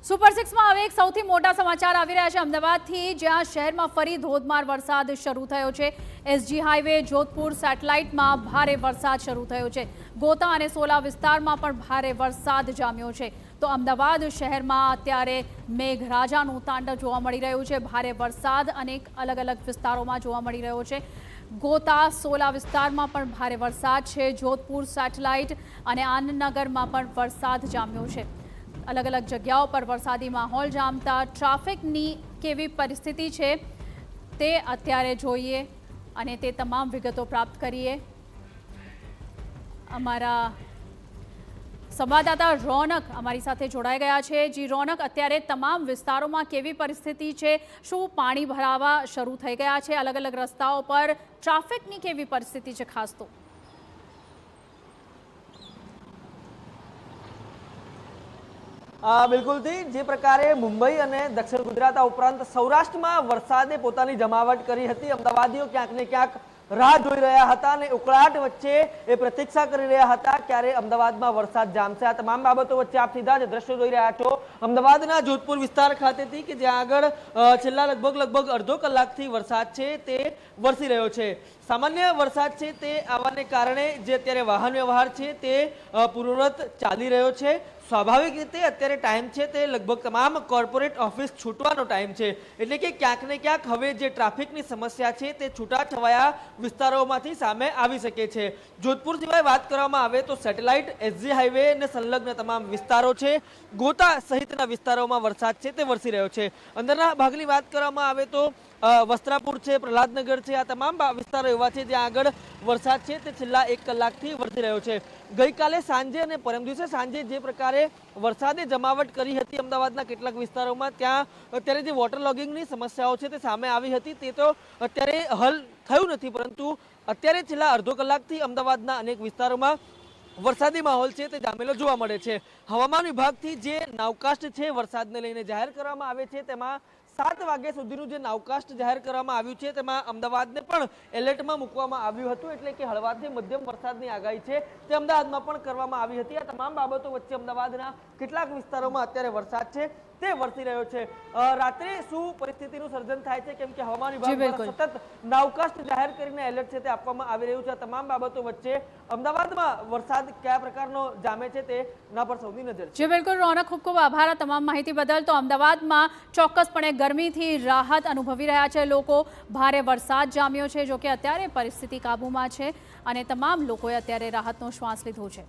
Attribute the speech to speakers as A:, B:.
A: Super સિક્સમાં હવે એક સૌથી મોટા સમાચાર આવી રહ્યા છે અમદાવાદથી, જ્યાં શહેરમાં ફરી ધોધમાર વરસાદ શરૂ થયો છે। એસજી હાઈવે જોધપુર સેટેલાઇટમાં ભારે વરસાદ શરૂ થયો છે। ગોતા અને સોલા વિસ્તારમાં પણ ભારે વરસાદ જામ્યો છે। તો અમદાવાદ શહેરમાં અત્યારે મેઘરાજાનું તાંડવ જોવા મળી રહ્યું છે। ભારે વરસાદ અનેક અલગ અલગ વિસ્તારોમાં જોવા મળી રહ્યો છે। ગોતા સોલા વિસ્તારમાં પણ ભારે વરસાદ છે। જોધપુર સેટેલાઇટ અને આનંદનગરમાં પણ વરસાદ જામ્યો છે। अलग अलग जगहों पर वरसादी माहौल जामता ट्राफिकनी केवी परिस्थिति है ते अत्यारे जोईए अने ते तमाम विगतो प्राप्त करिए। अमारा संवाददाता रौनक अमारी साथे जोड़ाई गया है। जी रौनक, अत्यारे तमाम विस्तारों में केवी परिस्थिति है? शू पानी भरावा शुरू थई गया है? अलग अलग रस्ताओं पर ट्राफिकनी केवी परिस्थिति है खास तो?
B: बिल्कुल थी जे प्रकारे मुंबई અને દક્ષિણ ગુજરાત ઉપરાંત સૌરાષ્ટ્રમાં વરસાદે પોતાની જમાવટ કરી હતી। અમદાવાદીઓ ક્યાંક ને ક્યાંક રાહ જોઈ રહ્યા હતા અને ઉકળાટ વચ્ચે એ પ્રતીક્ષા કરી રહ્યા હતા ક્યારે અમદાવાદમાં વરસાદ જામશે। આ તમામ બાબતો વચ્ચે આપ સીધા જ દ્રશ્યો જોઈ રહ્યા છો અમદાવાદના જોધપુર વિસ્તાર ખાતેથી કે જ્યાં આગળ છેલ્લા લગભગ અડધો કલાકથી વરસાદ છે તે વરસી રહ્યો છે। સામાન્ય વરસાદ છે તે આવવાને કારણે જે અત્યારે વાહન વ્યવહાર છે તે પૂર્વવત ચાલી રહ્યો છે। સ્વાભાવિક રીતે અત્યારે ટાઈમ છે તે લગભગ તમામ કોર્પોરેટ ઓફિસ છૂટવાનો ટાઈમ છે, એટલે કે ક્યાંક ને ક્યાંક હવે જે ટ્રાફિકની સમસ્યા છે તે છૂટાછવાયા વિસ્તારોમાંથી સામે આવી શકે છે। જોધપુર સિવાય વાત કરવામાં આવે તો સેટેલાઇટ, એસજી હાઈવે અને સંલગ્ન તમામ વિસ્તારો છે, ગોતા સહિતના વિસ્તારોમાં વરસાદ છે તે વરસી રહ્યો છે। અંદરના ભાગની વાત કરવામાં આવે તો વસ્ત્રાપુર છે, પ્રહલાદનગર છે, આ તમામ વિસ્તારો એવા છે જ્યાં આગળ વરસાદ છે તે છેલ્લા 1 કલાકથી વરસી રહ્યો છે। ગઈકાલે સાંજે અને પરમ દિવસે સાંજે જે પ્રકારે વરસાદે જમાવટ કરી હતી અમદાવાદના કેટલાક વિસ્તારોમાં, ત્યાં અત્યારે જે વોટર લોગિંગની સમસ્યાઓ છે તે સામે આવી હતી તે તો અત્યારે હલ થયું નથી, પરંતુ અત્યારે છેલ્લા અડધો કલાકથી અમદાવાદના અનેક વિસ્તારોમાં વરસાદી માહોલ છે તે જામેલો જોવા મળે છે। હવામાન વિભાગથી જે નાવકાસ્ટ છે વરસાદને લઈને જાહેર કરવામાં આવે છે તેમાં 7 વાગ્યા સુધીનું જે નાવકાસ્ટ જાહેર કરવામાં આવ્યું છે તેમાં અમદાવાદને પણ એલર્ટમાં મૂકવામાં આવ્યું હતું, એટલે કે હળવાથી મધ્યમ વરસાદની આગાહી છે તે અમદાવાદમાં પણ કરવામાં આવી હતી। આ તમામ બાબતો વચ્ચે અમદાવાદના કેટલાક વિસ્તારોમાં અત્યારે વરસાદ છે તે વરસી રહ્યો છે। રાત્રે શું પરિસ્થિતિનું સર્જન થાય છે, કેમ કે હવામાન વિભાગ દ્વારા સતત નાવકાસ્ટ જાહેર કરીને એલર્ટ છે તે આપવામાં આવી રહ્યું છે। આ તમામ બાબતો વચ્ચે અમદાવાદમાં વરસાદ કયા પ્રકારનો જામે છે તેના પર સૌની નજર છે।
A: જી બિલકુલ રૌનક, ખૂબ ખૂબ આભાર આ તમામ માહિતી બદલ। તો અમદાવાદમાં ચોક્કસપણે ગરમીથી રાહત અનુભવી રહ્યા છે લોકો। ભારે વરસાદ જામ્યો છે, જો કે અત્યારે પરિસ્થિતિ કાબૂમાં છે અને તમામ લોકોએ અત્યારે રાહતનો શ્વાસ લીધો છે।